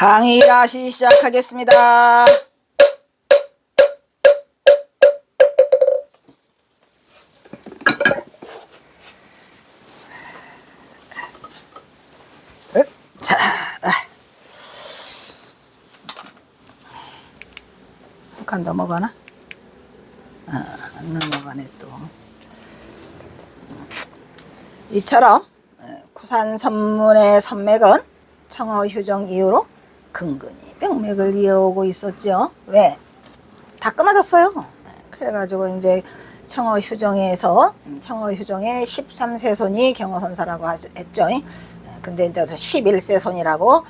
강의 다시 시작하겠습니다. 자, 한 칸 넘어가나? 안 넘어가네 또. 이처럼 구산선문의 선맥은 청어휴정 이후로 근근히 병맥을 이어오고 있었죠. 왜? 다 끊어졌어요. 그래가지고 이제 청어휴정에서 청어휴정의 13세손이 경어선사라고 했죠. 근데 이제 11세손이라고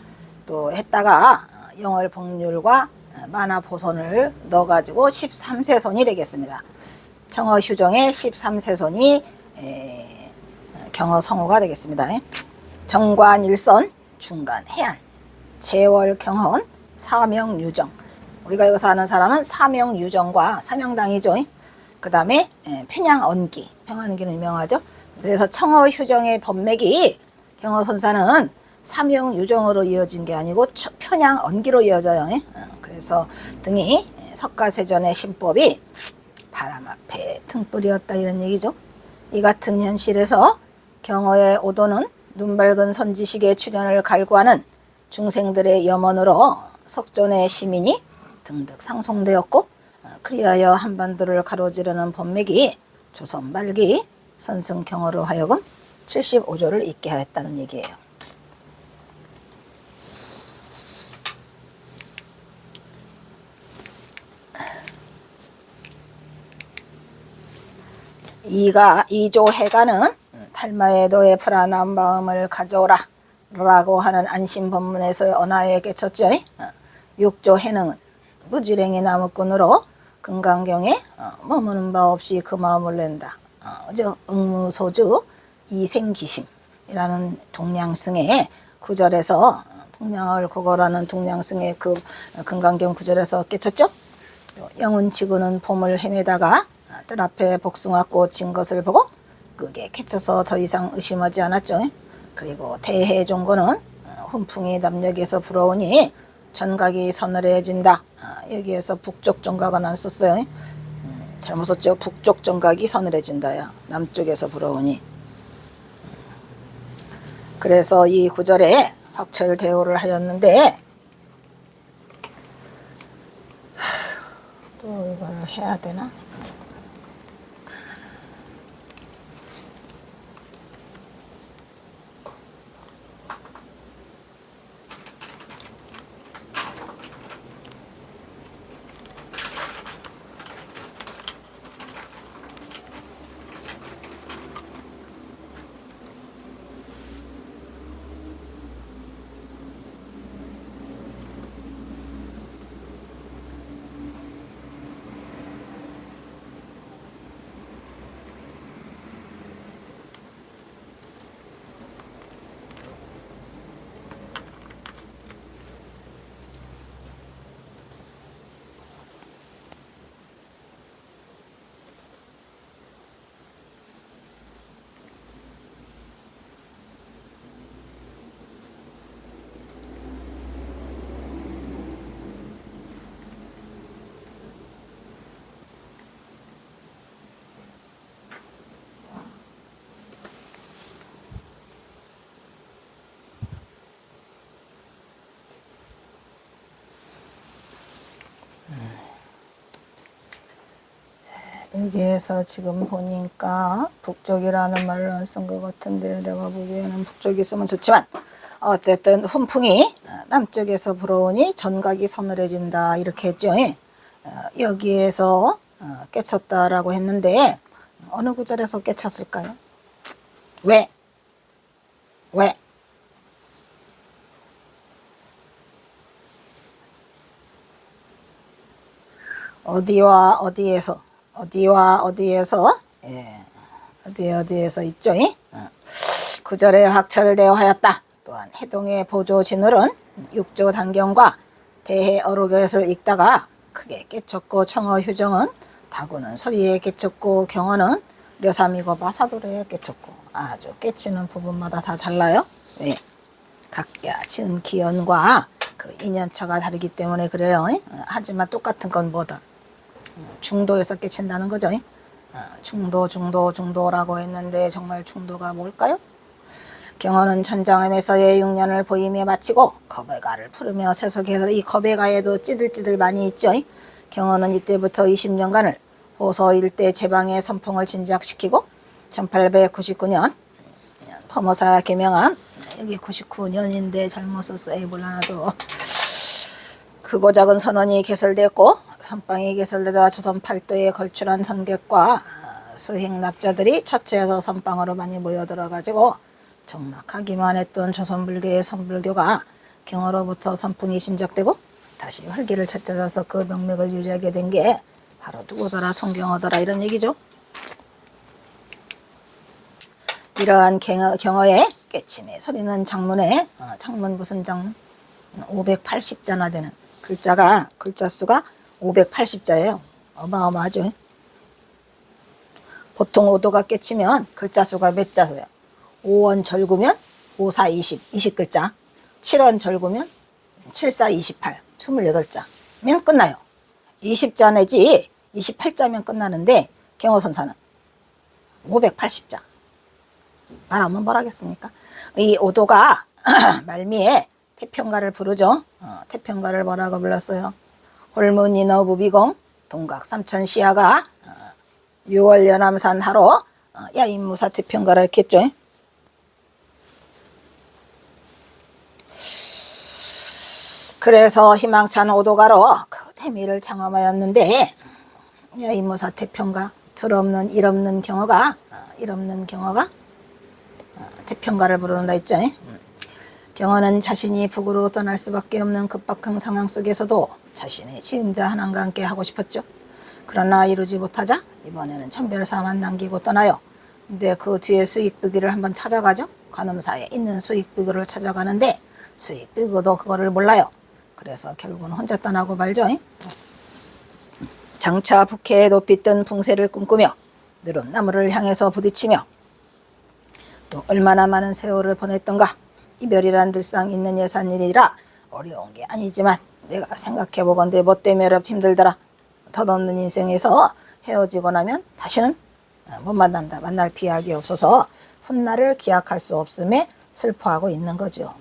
또 했다가 영월복률과 만화보선을 넣어가지고 13세손이 되겠습니다. 청어휴정의 13세손이 경어성호가 되겠습니다. 정관일선, 중간 해안, 재월경헌, 사명유정. 우리가 여기서 하는 사람은 사명유정과 사명당이죠. 그 다음에 편양언기, 평안기는 유명하죠. 그래서 청어휴정의 법맥이 경어선사는 사명유정으로 이어진 게 아니고 편양언기로 이어져요. 그래서 등이 석가세존의 신법이 바람 앞에 등불이었다 이런 얘기죠. 이 같은 현실에서 경어의 오도는 눈밝은 선지식의 출현을 갈구하는 중생들의 염원으로 석존의 시민이 등득 상송되었고, 그리하여 한반도를 가로지르는 법맥이 조선 말기 선승경어로 하여금 75조를 잇게 하였다는 얘기예요. 이조 해가는 탈마의 도의 불안한 마음을 가져오라 라고 하는 안심법문에서 언하에 깨쳤죠. 6조 해능은 무지랭이 나무꾼으로 금강경에 머무는 바 없이 그 마음을 낸다. 응무소주 이생기심이라는 동량승의 구절에서 동량을 고걸하는 동량승의 그 금강경 구절에서 깨쳤죠. 영운치고는 봄을 헤매다가 뜰 앞에 복숭아꽃 진 것을 보고 그게 캐쳐서 더 이상 의심하지 않았죠. 그리고 대해종고는 훈풍이 남녘에서 불어오니 전각이 서늘해진다. 여기에서 북쪽 정각은 안 썼어요. 잘못 썼죠. 북쪽 정각이 서늘해진다야. 남쪽에서 불어오니. 그래서 이 구절에 확철대오를 하였는데 또 이걸 해야 되나? 여기에서 지금 보니까 북쪽이라는 말을 안 쓴 것 같은데 내가 보기에는 북쪽이 있으면 좋지만 어쨌든 훈풍이 남쪽에서 불어오니 전각이 서늘해진다 이렇게 했죠. 여기에서 깨쳤다라고 했는데 어느 구절에서 깨쳤을까요? 왜? 어디와 어디에서 어디에서 있죠? 구절에 확철되어 하였다. 또한 해동의 보조진을은 6조 단경과 대해 어루get을 읽다가 크게 깨쳤고 청어휴정은 다구는 소리에 깨쳤고 경어는 려삼이고 마사도래에 깨쳤고 아주 깨치는 부분마다 다 달라요. 왜? 각야 지은 기연과 그 인연처가 다르기 때문에 그래요. 하지만 똑같은 건 뭐다? 중도에서 깨친다는 거죠. 중도라고 했는데 정말 중도가 뭘까요? 경어는 천장함에서의 6년을 보임에 마치고 겁의가를 풀으며 세속에서 이 겁의가에도 찌들찌들 많이 있죠. 경어는 이때부터 20년간을 호서 일대 제방의 선풍을 진작시키고 1899년 포모사 개명한, 여기 99년인데 잘못 썼어요. 몰라도 크고 작은 선원이 개설됐고 선방이 개설되다 조선 팔도에 걸출한 선객과 수행 납자들이 처치해서 선방으로 많이 모여들어 가지고 정락하기만 했던 조선불교의 선불교가 경어로부터 선풍이 진작되고 다시 활기를 찾아서 그 명맥을 유지하게 된 게 바로 누구더라? 송경어더라, 이런 얘기죠. 이러한 경어의 깨침의 소리는 장문에, 장문 무슨 장문? 580자나 되는 글자 수가 580자예요. 어마어마하죠. 보통 오도가 깨치면 글자 수가 몇 자수요? 5원 절구면 5, 4, 20글자. 7원 절구면 7, 4, 28, 28자면 끝나요. 20자 내지 28자면 끝나는데 경어선사는 580자. 말하면 뭘 하겠습니까? 이 오도가 말미에 태평가를 부르죠. 태평가를 뭐라고 불렀어요? 홀문인어 무비공 동각 삼천시야가 6월 연암산 하로 야인무사 태평가를 했겠죠. 그래서 희망찬 오도가로 그 태미를 장엄하였는데, 야인무사 태평가, 틀없는 일없는 경어가 태평가를 부른다 했죠. 경어는 자신이 북으로 떠날 수밖에 없는 급박한 상황 속에서도 자신의 지음자 한왕과 함께 하고 싶었죠. 그러나 이루지 못하자 이번에는 천별사만 남기고 떠나요. 근데 그 뒤에 수익비기를 한번 찾아가죠. 관음사에 있는 수익비기를 찾아가는데 수익비기도 그거를 몰라요. 그래서 결국은 혼자 떠나고 말죠. 장차 북해에 높이 뜬 붕세를 꿈꾸며 느릅 나무를 향해서 부딪히며 또 얼마나 많은 세월을 보냈던가. 이별이란 들상 있는 예산일이라 어려운 게 아니지만 내가 생각해보건대 뭐 때문에 어렵 힘들더라. 덧없는 인생에서 헤어지고 나면 다시는 못 만난다. 만날 비약이 없어서 훗날을 기약할 수 없음에 슬퍼하고 있는 거죠.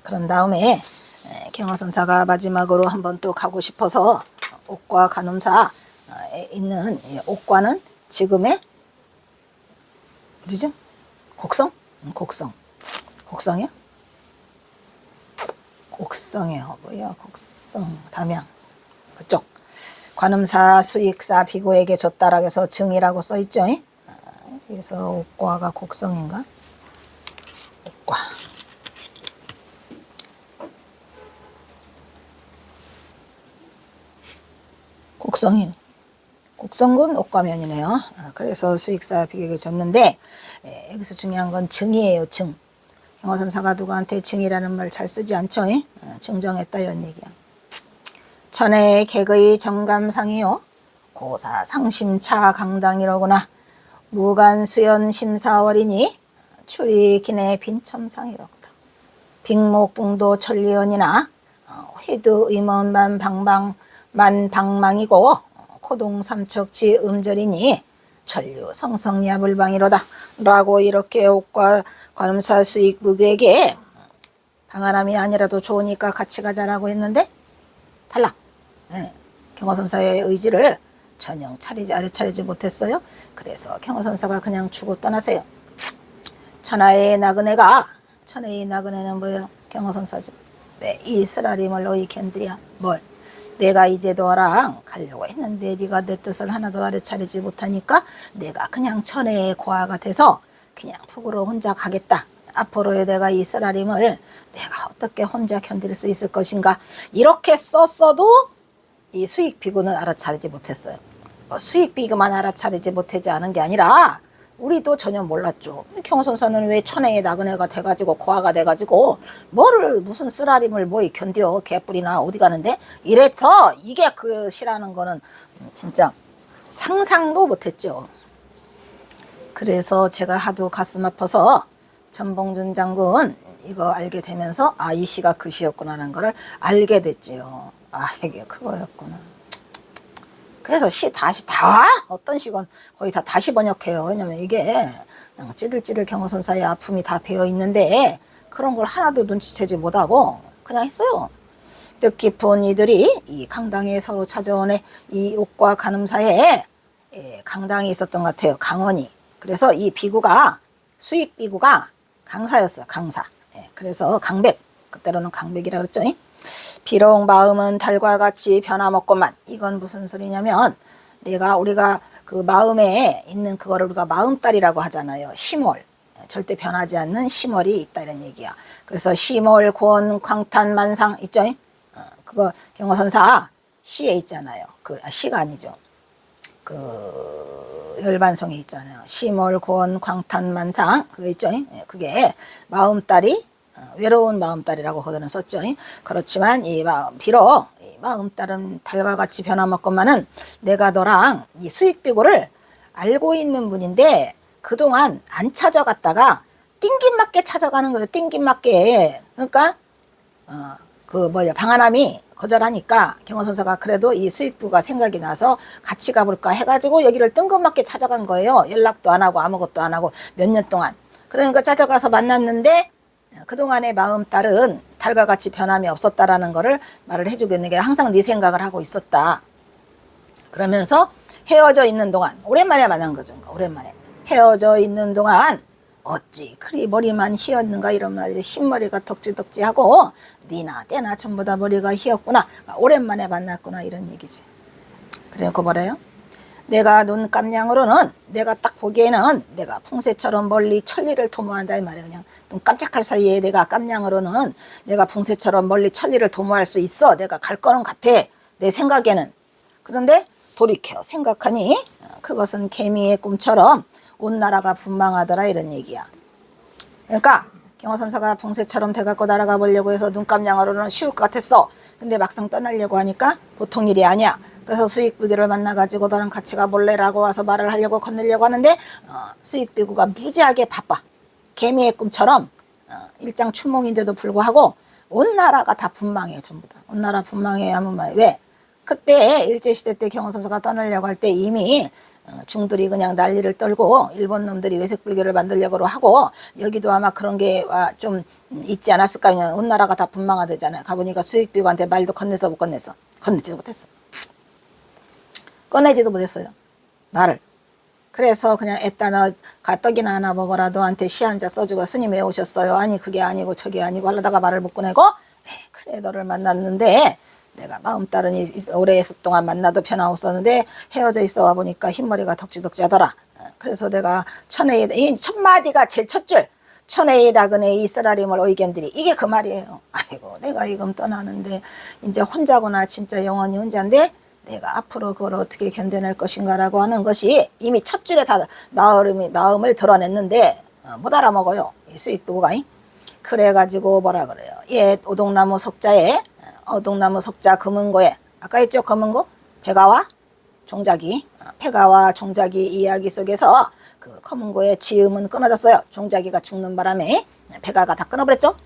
그런 다음에 경어선사가 마지막으로 한번 또 가고 싶어서 옥과 간음사에 있는, 옥과는 지금의 어디죠? 곡성? 곡성이요? 곡성이요. 뭐야? 곡성, 담양 그쪽. 관음사 수익사 비구에게 줬다라고 해서 증이라고 써있죠. 그래서 옥과가 곡성인가? 옥과. 곡성군 옥과면이네요. 그래서 수익사 비구에게 줬는데, 여기서 중요한 건 증이에요. 증. 경어선사가 누구한테 증이라는 말 잘 쓰지 않죠. 증정했다 이런 얘기야. 천혜의 객의 정감상이요 고사 상심차 강당이로구나. 무간수연 심사월이니 추리 기내 빈첨상이로구나. 빅목붕도 천리연이나 회두 의먼만 방망이고 코동 삼척지 음절이니 천류 성성야불방이로다 라고 이렇게 옥과 관음사 수익부에게 방한함이 아니라도 좋으니까 같이 가자라고 했는데 달라. 경어선사의 의지를 전혀 알아차리지 못했어요. 그래서 경어선사가 그냥 주고 떠나세요. 천하의 나그네는 뭐예요? 경어선사죠. 이 쓰라림을 너희 견들이야. 뭘? 내가 이제 너랑 가려고 했는데 네가 내 뜻을 하나도 알아차리지 못하니까 내가 그냥 천혜의 고아가 돼서 그냥 북으로 혼자 가겠다. 앞으로의 내가 이 쓰라림을 내가 어떻게 혼자 견딜 수 있을 것인가. 이렇게 썼어도 이 수익비구는 알아차리지 못했어요. 수익비구만 알아차리지 못하지 않은 게 아니라 우리도 전혀 몰랐죠. 경어선사는 왜 천혜의 나그네가 돼가지고 고아가 돼가지고 무슨 쓰라림을 견뎌 개뿔이나 어디 가는데 이래서 이게 그 시라는 거는 진짜 상상도 못했죠. 그래서 제가 하도 가슴 아파서 전봉준 장군 이거 알게 되면서 아, 이 시가 그 시였구나 하는 거를 알게 됐지요. 아, 이게 그거였구나. 그래서 시 다시 다 어떤 시건 거의 다 다시 번역해요. 왜냐면 이게 그냥 찌들찌들 경어선사의 아픔이 다 배어 있는데 그런 걸 하나도 눈치채지 못하고 그냥 했어요. 뜻깊은 이들이 이 강당에 서로 찾아오네. 이 옥과 간음 사이에 강당이 있었던 것 같아요. 강원이. 그래서 이 비구가 수익 비구가 강사였어요. 강사. 그래서 강백. 그때로는 강백이라 그랬죠. 비록 마음은 달과 같이 변함없건만. 이건 무슨 소리냐면 우리가 그 마음에 있는 그거를 우리가 마음딸이라고 하잖아요. 심월. 절대 변하지 않는 심월이 있다 이런 얘기야. 그래서 심월 권 광탄 만상 있죠. 그거 경어선사 시에 있잖아요. 시가 아니죠. 열반송에 있잖아요. 심월 권 광탄 만상 그거 있죠. 그게 마음딸이 외로운 마음딸이라고 거기는 썼죠. 그렇지만 비록 이 마음딸은 달과 같이 변함없건만은 내가 너랑 이 수익비고를 알고 있는 분인데 그동안 안 찾아갔다가 띵김맞게 찾아가는 거예요. 띵김맞게. 그러니까 방한함이 거절하니까 경호선사가 그래도 이 수익부가 생각이 나서 같이 가볼까 해가지고 여기를 뜬금맞게 찾아간 거예요. 연락도 안 하고 아무것도 안 하고 몇 년 동안. 그러니까 찾아가서 만났는데 그동안의 마음딸은 달과 같이 변함이 없었다라는 거를 말을 해주고 있는 게 항상 네 생각을 하고 있었다. 그러면서 헤어져 있는 동안 오랜만에 만난 거죠. 오랜만에 헤어져 있는 동안 어찌 그리 머리만 희었는가 이런 말이 흰머리가 덕지덕지하고 니나 때나 전부 다 머리가 희었구나. 오랜만에 만났구나 이런 얘기지. 그래놓고 뭐래요? 내가 눈깜냥으로는 내가 딱 보기에는 내가 풍새처럼 멀리 천리를 도모한다 이 말이에요. 그냥 눈 깜짝할 사이에 내가 깜냥으로는 내가 풍새처럼 멀리 천리를 도모할 수 있어. 내가 갈 거는 같아. 내 생각에는. 그런데 돌이켜 생각하니 그것은 개미의 꿈처럼 온 나라가 분망하더라 이런 얘기야. 그러니까 경호선사가 풍새처럼 돼갖고 날아가 보려고 해서 눈깜냥으로는 쉬울 것 같았어. 근데 막상 떠나려고 하니까 보통 일이 아니야. 그래서 수익비구를 만나가지고 너랑 같이 가볼래라고 와서 말을 하려고 건네려고 하는데 수익비구가 무지하게 바빠. 개미의 꿈처럼 일장춘몽인데도 불구하고 온 나라가 다 분망해. 전부 다. 온 나라 분망해 하면 말 왜? 그때 일제시대 때 경호선사가 떠나려고 할 때 이미 중들이 그냥 난리를 떨고 일본 놈들이 외색불교를 만들려고 하고 여기도 아마 그런 게 좀 있지 않았을까. 그냥 온 나라가 다 분망하대잖아요. 가보니까 수익비구한테 말도 건네서 못 건넸어. 건네지도 못했어. 꺼내지도 못했어요. 말을. 그래서 그냥 애따 너 가떡이나 하나 먹어라. 너한테 시 한 자 써주고 스님 왜 오셨어요? 아니 그게 아니고 저게 아니고 하려다가 말을 못 꺼내고 그래 너를 만났는데 내가 마음따른 오래 동안 만나도 변함없었는데 헤어져 있어 와 보니까 흰머리가 덕지덕지 하더라. 그래서 내가 이 첫마디가 제일 첫 줄. 천혜의 다근에 이 쓰라림을 의견들이 이게 그 말이에요. 아이고 내가 이금 떠나는데 이제 혼자구나. 진짜 영원히 혼자인데 내가 앞으로 그걸 어떻게 견뎌낼 것인가 라고 하는 것이 이미 첫 줄에 다 마음을 드러냈는데 못 알아먹어요. 이 수익부가. 그래가지고 뭐라 그래요. 옛 오동나무 석자에 오동나무 석자 검은고에 아까 했죠. 검은고 백아와 종자기 백아와 종자기 이야기 속에서 그 검은고의 지음은 끊어졌어요. 종자기가 죽는 바람에 백아가 다 끊어버렸죠.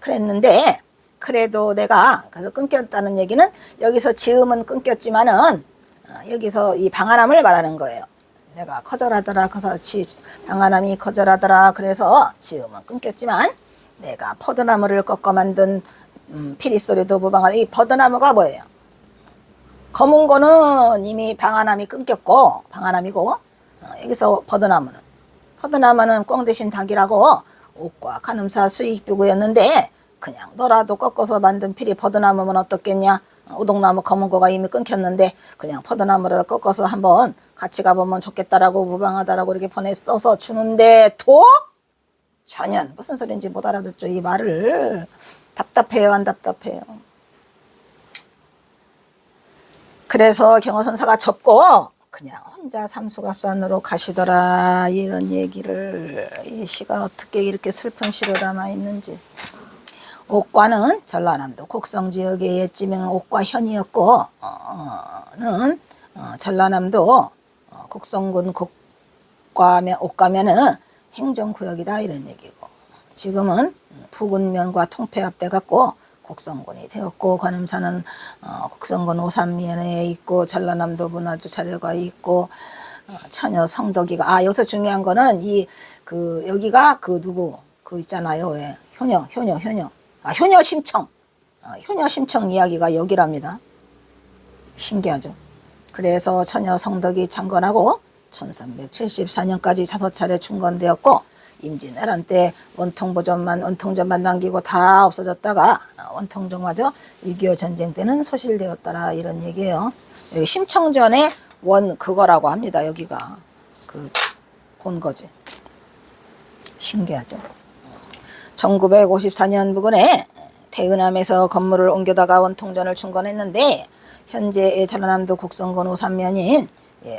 그랬는데 그래도 내가 그래서 끊겼다는 얘기는 여기서 지음은 끊겼지만은 여기서 이 방한함을 말하는 거예요. 내가 거절하더라. 그래서 방한함이 거절하더라. 그래서 지음은 끊겼지만 내가 버드나무를 꺾어 만든 피리소리도 무방하다. 이 버드나무가 뭐예요? 검은 거는 이미 방한함이 끊겼고 방한함이고 여기서 버드나무는 꽁 대신 닭이라고 옥과 간음사 수익비구였는데 그냥 너라도 꺾어서 만든 피리 버드나무면 어떻겠냐. 오동나무 검은 거가 이미 끊겼는데 그냥 버드나무를 꺾어서 한번 같이 가보면 좋겠다라고 무방하다라고 이렇게 써서 주는데도 전혀 무슨 소리인지 못 알아듣죠. 이 말을. 답답해요 안 답답해요. 그래서 경호선사가 접고 그냥 혼자 삼수갑산으로 가시더라 이런 얘기를. 이 시가 어떻게 이렇게 슬픈 시로 남아있는지. 옥과는 전라남도 곡성지역의 옛지명 옥과현이었고 전라남도 곡성군 옥과면은 행정구역이다 이런 얘기고 지금은 부군면과 통폐합돼 갖고 곡성군이 되었고, 관음사는 곡성군 오산면에 있고, 전라남도 문화주 자료가 있고, 처녀 성덕이가, 여기서 중요한 거는 여기가 누구 있잖아요. 왜 효녀 효녀 심청, 효녀 심청 이야기가 여기랍니다. 신기하죠. 그래서 처녀 성덕이 창건하고 1374년까지 5차례 충건되었고, 임진왜란 때 원통전만 남기고 다 없어졌다가 원통정마저 6.25 전쟁 때는 소실되었더라, 이런 얘기예요. 여기 심청전의 그거라고 합니다. 여기가 본 거지. 신기하죠. 1954년 부근에 대은암에서 건물을 옮겨다가 원통전을 충건했는데, 현재의 전라남도 곡성군 오산면인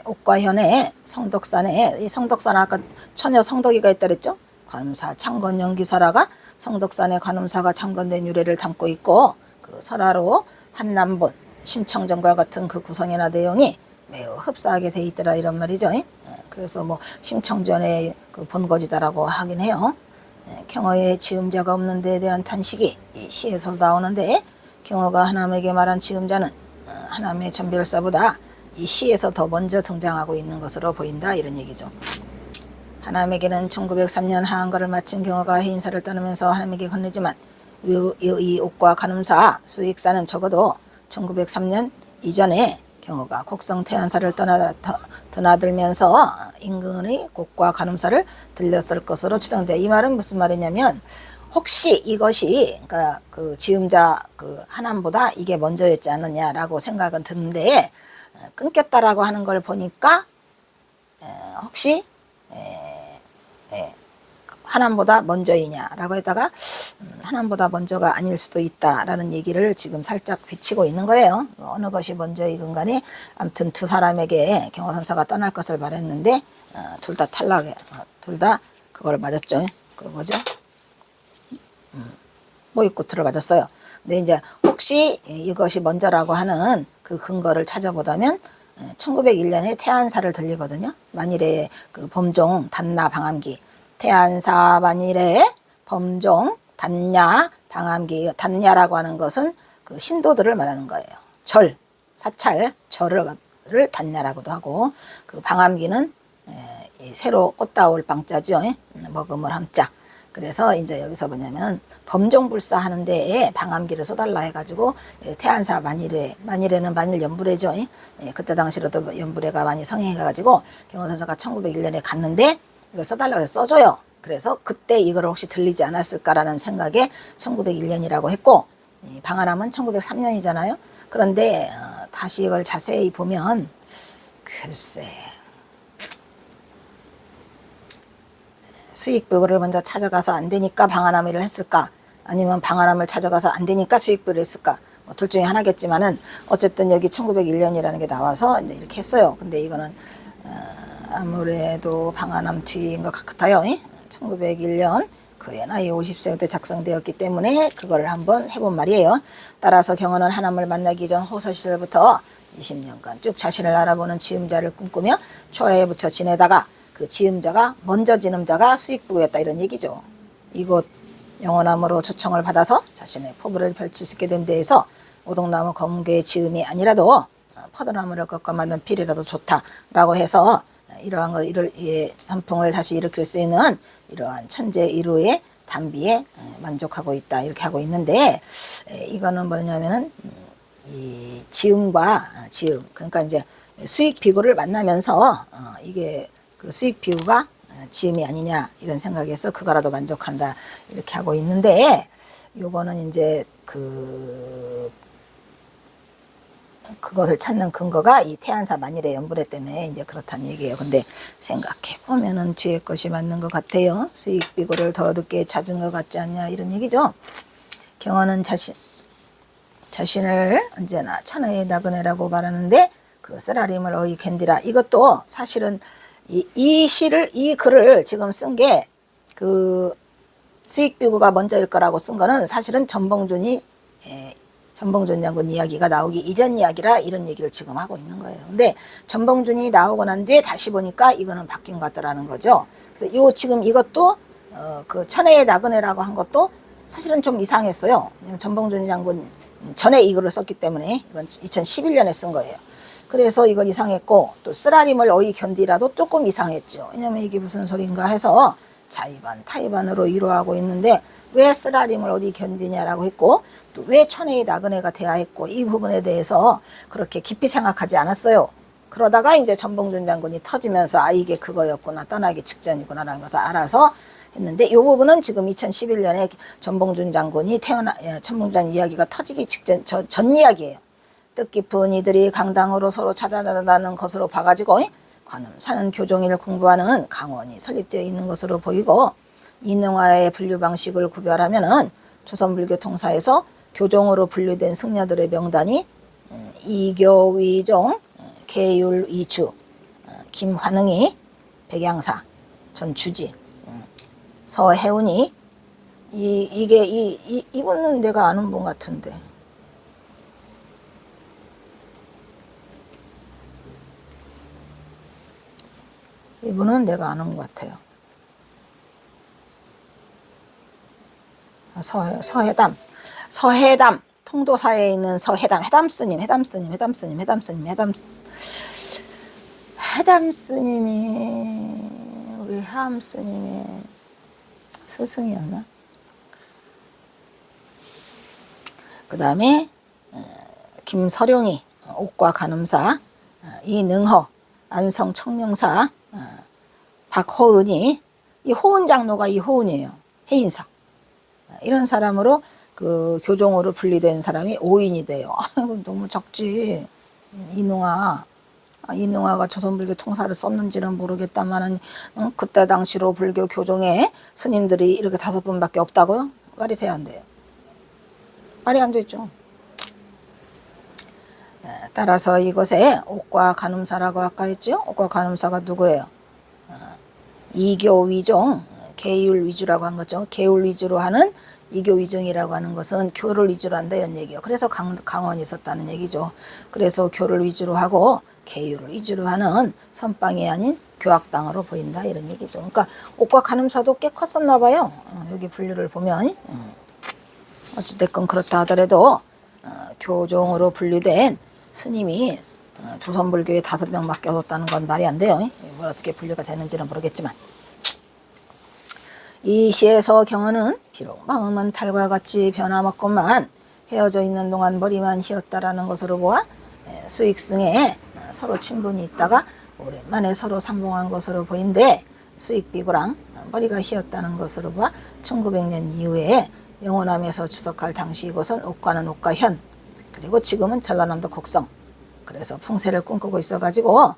옥과현의 성덕산에, 이 성덕산 아까 처녀 성덕이가 있다 그랬죠. 관음사 창건연기설화가 성덕산의 관음사가 창건된 유래를 담고 있고, 그 설화로 한남본 심청전과 같은 그 구성이나 내용이 매우 흡사하게 돼 있더라, 이런 말이죠. 그래서 심청전의 본거지다라고 하긴 해요. 경어에 지음자가 없는 데에 대한 탄식이 이 시에서 나오는데, 경어가 하남에게 말한 지음자는 하남의 전별사보다 이 시에서 더 먼저 등장하고 있는 것으로 보인다, 이런 얘기죠. 하남에게는 1903년 하한가를 마친 경어가 해인사를 떠나면서 하남에게 건네지만, 이 옥과 관음사, 수익사는 적어도 1903년 이전에 경어가 곡성 태안사를 드나들면서 인근의 곡과 관음사를 들렸을 것으로 추정돼. 이 말은 무슨 말이냐면, 혹시 이것이 그러니까 그 지음자 하남보다 이게 먼저였지 않느냐라고 생각은 드는데, 끊겼다라고 하는 걸 보니까 혹시 하남보다 먼저이냐라고 했다가 하남보다 먼저가 아닐 수도 있다라는 얘기를 지금 살짝 비치고 있는 거예요. 어느 것이 먼저이건 간에 아무튼 두 사람에게 경호선사가 떠날 것을 말했는데, 둘 다 탈락해. 둘 다 그걸 맞았죠. 그 뭐죠? 모의고투를 맞았어요. 근데 이제 혹시 이것이 먼저라고 하는 그 근거를 찾아보자면 1901년에 태안사를 들리거든요. 만일에 범종 단나 방암기, 태안사 만일에 범종 단야 방암기, 단야라고 하는 것은 그 신도들을 말하는 거예요. 사찰 절을 단야라고도 하고, 그 방암기는 새로 꽃다올 방자죠. 먹음을 함자. 그래서 이제 여기서 뭐냐면 범종불사 하는데 방암기를 써달라 해가지고 태안사 만일에는 만일 연불회죠. 그때 당시로도 연불회가 많이 성행해가지고 경호선사가 1901년에 갔는데 이걸 써달라고 해서 써줘요. 그래서 그때 이걸 혹시 들리지 않았을까라는 생각에 1901년이라고 했고, 방한함은 1903년이잖아요. 그런데 다시 이걸 자세히 보면 글쎄, 수익부를 먼저 찾아가서 안 되니까 방한함을 했을까, 아니면 방한함을 찾아가서 안 되니까 수익부를 했을까, 둘 중에 하나겠지만은 어쨌든 여기 1901년이라는 게 나와서 이제 이렇게 했어요. 근데 이거는 아무래도 방한함 뒤인 것 같아요. 1901년 그의 나이 50세 때 작성되었기 때문에 그거를 한번 해본 말이에요. 따라서 경호는 하남을 만나기 전 호서 시절부터 20년간 쭉 자신을 알아보는 지음자를 꿈꾸며 초하에 붙여 지내다가, 그 지음자가 먼저 지음자가 수익부였다, 이런 얘기죠. 이곳 영원함으로 초청을 받아서 자신의 포부를 펼칠 수 있게 된 데에서 오동나무 검괴의 지음이 아니라도 퍼드나무를 꺾어 만든 필이라도 좋다라고 해서 이러한 선풍을 다시 일으킬 수 있는 이러한 천재 이루의 단비에 만족하고 있다, 이렇게 하고 있는데, 이거는 뭐냐면은 이 지음과 지음, 그러니까 이제 수익 비구를 만나면서 이게 그 수익 비구가 지음이 아니냐, 이런 생각에서 그거라도 만족한다, 이렇게 하고 있는데, 요거는 이제 그것을 찾는 근거가 이 태안사 만일의 연불회 때문에 이제 그렇다는 얘기예요. 근데 생각해 보면은 뒤에 것이 맞는 것 같아요. 수익 비구를 더 늦게 찾은 것 같지 않냐, 이런 얘기죠. 경어는 자신을 언제나 천하의 나그네라고 말하는데, 그 쓰라림을 어이 겐디라, 이것도 사실은 이 글을 지금 쓴 게 그 수익비구가 먼저일 거라고 쓴 거는 사실은 전봉준 장군 이야기가 나오기 이전 이야기라, 이런 얘기를 지금 하고 있는 거예요. 근데 전봉준이 나오고 난 뒤에 다시 보니까 이거는 바뀐 것 같더라는 거죠. 그래서 지금 이것도 그 천혜의 나그네라고 한 것도 사실은 좀 이상했어요. 전봉준 장군 전에 이거를 썼기 때문에 이건 2011년에 쓴 거예요. 그래서 이걸 이상했고 또 쓰라림을 어이 견디라도 조금 이상했죠. 왜냐면 이게 무슨 소린가 해서 자의반 타의반으로 이루어하고 있는데 왜 쓰라림을 어디 견디냐라고 했고 또 왜 천혜의 나그네가 돼야 했고 이 부분에 대해서 그렇게 깊이 생각하지 않았어요. 그러다가 이제 전봉준 장군이 터지면서 아 이게 그거였구나 떠나기 직전이구나라는 것을 알아서 했는데 이 부분은 지금 2011년에 전봉준 장군이 전봉준 이야기가 터지기 직전 전 이야기예요. 뜻깊은 이들이 강당으로 서로 찾아나가는 것으로 봐가지고 관음 사는 교종일 공부하는 강원이 설립되어 있는 것으로 보이고 이능화의 분류 방식을 구별하면은 조선불교 통사에서 교종으로 분류된 승려들의 명단이 이교위종, 계율이주, 김환응이, 백양사, 전주지, 서혜운이 이분은 내가 아는 분 같은데 이분은 내가 아는 것 같아요. 서해담 통도사에 있는 해담스님이 우리 해암스님의 스승이었나? 그 다음에 김서룡이 옥과 간음사, 이능허 안성 청룡사, 박호은이 이 호은 장로가 이 호은이에요. 해인사 이런 사람으로 그 교종으로 분리된 사람이 5인이 돼요. 너무 적지. 이능화가 조선불교 통사를 썼는지는 모르겠다만은 그때 당시로 불교 교종에 스님들이 이렇게 5분밖에 없다고요? 말이 돼야 안 돼요. 말이 안 되죠. 따라서 이것에 옥과 간음사라고 아까 했죠? 옥과 간음사가 누구예요? 이교 위종, 계율 위주라고 한 거죠. 계율 위주로 하는 이교 위종이라고 하는 것은 교를 위주로 한다 이런 얘기예요. 그래서 강원이 있었다는 얘기죠. 그래서 교를 위주로 하고 계율을 위주로 하는 선방이 아닌 교학당으로 보인다 이런 얘기죠. 그러니까 옥과 간음사도 꽤 컸었나 봐요. 여기 분류를 보면 어찌됐건 그렇다 하더라도 교종으로 분류된 스님이 조선불교에 5명밖에 없었다는 건 말이 안 돼요. 뭐 어떻게 분류가 되는지는 모르겠지만 이 시에서 경어는 비록 마음은 달과 같이 변함없건만 헤어져 있는 동안 머리만 휘었다라는 것으로 보아 수익승에 서로 친분이 있다가 오랜만에 서로 상봉한 것으로 보인데 수익비구랑 머리가 휘었다는 것으로 보아 1900년 이후에 영원함에서 주석할 당시 이곳은 옥과는 옥과현 그리고 지금은 전라남도 곡성 그래서 풍세를 꿈꾸고 있어가지고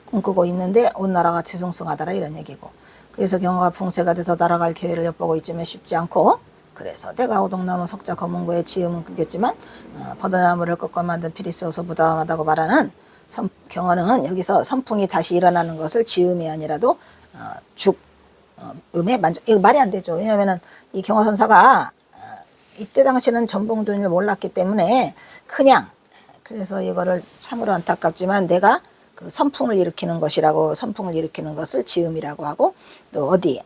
꿈꾸고 있는데 온 나라가 지숭숭하더라 이런 얘기고 그래서 경화가 풍세가 돼서 날아갈 기회를 엿보고 있지만 쉽지 않고 그래서 내가 오동나무 석자 검은고에 지음은 끊겼지만 버드나무를 꺾어 만든 필이 써서 부담하다고 말하는 경화는 여기서 선풍이 다시 일어나는 것을 지음이 아니라도 음에 만족 이거 말이 안 되죠. 왜냐하면은 이 경화선사가 이때 당시는 전봉준을 몰랐기 때문에 그냥 그래서 이거를 참으로 안타깝지만 내가 그 선풍을 일으키는 것이라고 선풍을 일으키는 것을 지음이라고 하고 또 어디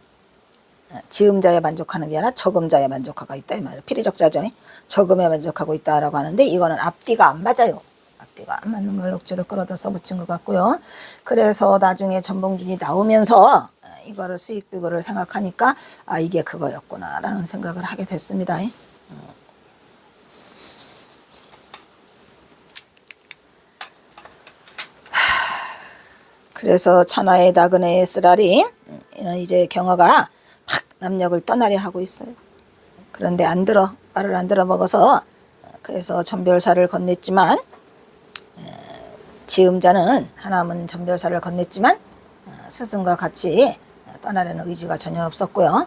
지음자에 만족하는 게 아니라 적음자에 만족하고 있다 이 말이에요. 피리적자죠. 적음에 만족하고 있다라고 하는데 이거는 앞뒤가 안 맞아요. 앞뒤가 안 맞는 걸 억지로 끌어다 써붙인 것 같고요. 그래서 나중에 전봉준이 나오면서 이거를 수익비구를 생각하니까 아 이게 그거였구나 라는 생각을 하게 됐습니다. 그래서 천하의 나그네의 쓰라리 이는 이제 경어가 막 남녘을 떠나려 하고 있어요. 그런데 말을 안 들어 먹어서 그래서 전별사를 건넸지만 지음자는 하나문 전별사를 건넸지만 스승과 같이 떠나려는 의지가 전혀 없었고요.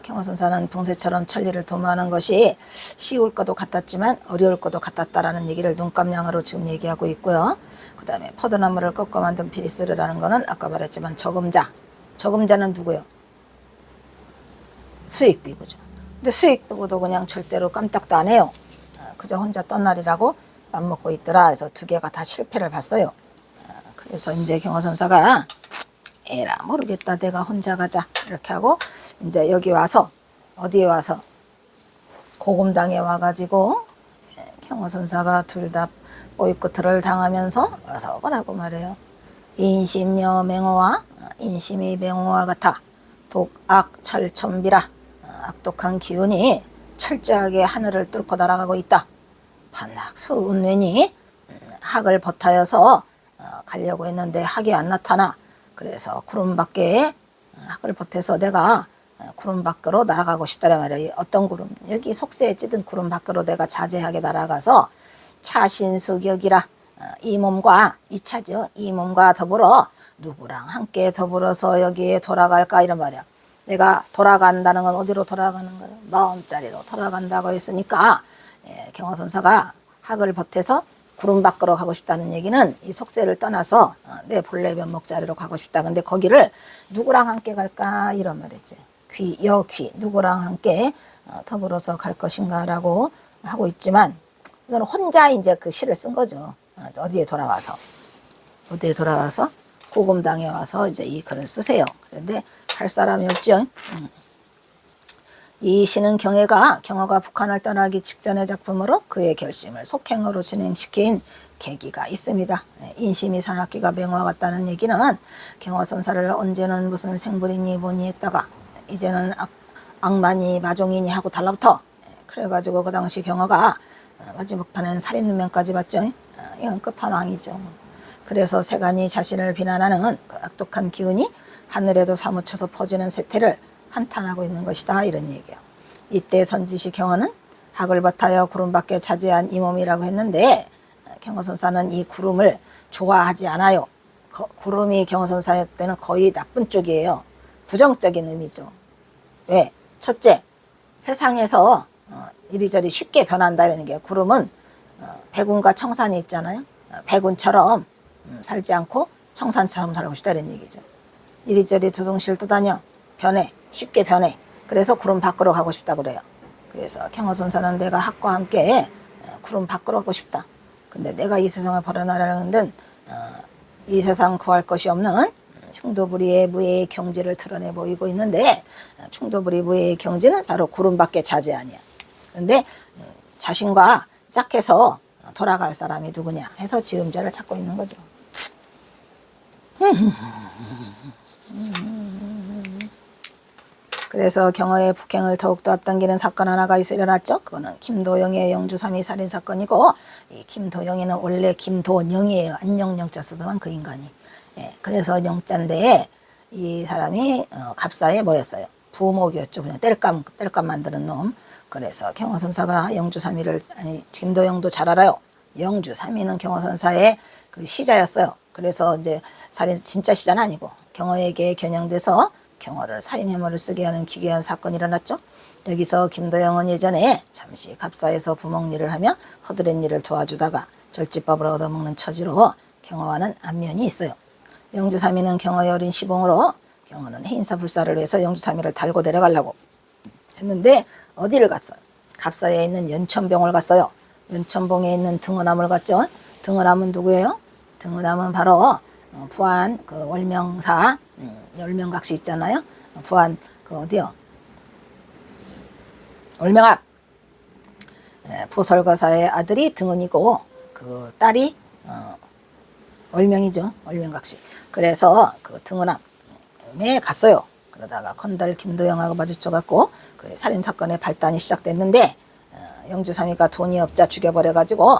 경화선사는 붕세처럼 천리를 도모하는 것이 쉬울 것도 같았지만 어려울 것도 같았다라는 얘기를 눈감량으로 지금 얘기하고 있고요. 그 다음에 퍼드나무를 꺾어 만든 피리스르라는 거는 아까 말했지만 적음자는 누구요? 수익비구죠. 근데 수익비구도 그냥 절대로 깜짝도 안 해요. 그저 혼자 떠나리라고 맘먹고 있더라. 그래서 두 개가 다 실패를 봤어요. 그래서 이제 경화선사가 에라 모르겠다 내가 혼자 가자 이렇게 하고 이제 여기 와서 어디에 와서 고금당에 와가지고 경호선사가 둘 다 보이콧을 당하면서 와서 뭐라고 말해요. 인심여 맹호와 인심이 맹호와 같아 독악철천비라 악독한 기운이 철저하게 하늘을 뚫고 날아가고 있다. 반학수은웬이 학을 버타여서 가려고 했는데 학이 안 나타나. 그래서 구름 밖에 학을 버텨서 내가 구름 밖으로 날아가고 싶다란 말이에요. 어떤 구름? 여기 속세에 찌든 구름 밖으로 내가 자제하게 날아가서 차신수격이라 이 몸과 이 차죠. 이 몸과 더불어 누구랑 함께 더불어서 여기에 돌아갈까 이런 말이야. 내가 돌아간다는 건 어디로 돌아가는 거예요? 마음자리로 돌아간다고 했으니까 경호선사가 학을 버텨서 구름 밖으로 가고 싶다는 얘기는 이 속세를 떠나서 내 본래 면목 자리로 가고 싶다. 근데 거기를 누구랑 함께 갈까 이런 말이지. 여귀 누구랑 함께 더불어서 갈 것인가 라고 하고 있지만 이건 혼자 이제 그 시를 쓴 거죠. 어디에 돌아와서 고금당에 와서 이제 이 글을 쓰세요. 그런데 할 사람이 없죠. 이 시는 경호가 북한을 떠나기 직전의 작품으로 그의 결심을 속행으로 진행시킨 계기가 있습니다. 인심이 산악기가 맹호와 같다는 얘기는 경호선사를 언제는 무슨 생불이니 뭐니 했다가 이제는 악마니 마종이니 하고 달라붙어. 그래가지고 그 당시 경호가 마지막 판은 살인 누명까지 받죠. 이건 끝판왕이죠. 그래서 세간이 자신을 비난하는 그 악독한 기운이 하늘에도 사무쳐서 퍼지는 세태를 한탄하고 있는 것이다 이런 얘기예요. 이때 선지시 경호는 학을 버타여 구름 밖에 차지한 이 몸이라고 했는데 경호선사는 이 구름을 좋아하지 않아요. 구름이 경호선사 때는 거의 나쁜 쪽이에요. 부정적인 의미죠. 왜? 첫째, 세상에서 이리저리 쉽게 변한다 이러는 게 구름은 백운과 청산이 있잖아요. 백운처럼 살지 않고 청산처럼 살고 싶다 이런 얘기죠. 이리저리 두둥실 떠다녀 변해 쉽게 변해. 그래서 구름 밖으로 가고 싶다 그래요. 그래서 경호선사는 내가 학과 함께 구름 밖으로 가고 싶다. 근데 내가 이 세상을 벌어나가는 데는 이 세상 구할 것이 없는 충도부리의 무예의 경지를 드러내 보이고 있는데 충도부리 무예의 경지는 바로 구름 밖에 자제하냐. 그런데 자신과 짝해서 돌아갈 사람이 누구냐 해서 지음자를 찾고 있는 거죠. 그래서 경호의 북행을 더욱더 앞당기는 사건 하나가 일어났죠. 그거는 김도영의 영주 3.2 살인 사건이고 이 김도영이는 원래 김도영이에요. 안녕영자 쓰더만 그 인간이. 그래서 영자인데 이 사람이 갑사에 뭐였어요? 부목이었죠. 그냥 뗄감 만드는 놈. 그래서 경호선사가 영주 3.2를 아니 김도영도 잘 알아요. 영주 3.2는 경호선사의 그 시자였어요. 그래서 이제 살인 진짜 시자는 아니고 경호에게 겨냥돼서 경호를 살인 해머를 쓰게 하는 기괴한 사건이 일어났죠. 여기서 김도영은 예전에 잠시 갑사에서 부목 일을 하며 허드렛 일을 도와주다가 절집밥을 얻어먹는 처지로 경호와는 안면이 있어요. 영주 3.2는 경호의 어린 시봉으로 경호는 해인사불사를 위해서 영주 3.2를 달고 내려가려고 했는데 어디를 갔어요? 갑사에 있는 연천봉을 갔어요. 연천봉에 있는 등은암을 갔죠. 등은암은 누구예요? 등은암은 바로 부안 그 월명사 월명각시 있잖아요. 부안 그 어디요? 월명합 부설거사의 아들이 등은이고 그 딸이 월명이죠. 월명각시. 그래서 그 등은암에 갔어요. 그러다가 건달 김도영하고 마주쳐갖고 그 살인사건의 발단이 시작됐는데 영주 3.2가 돈이 없자 죽여버려가지고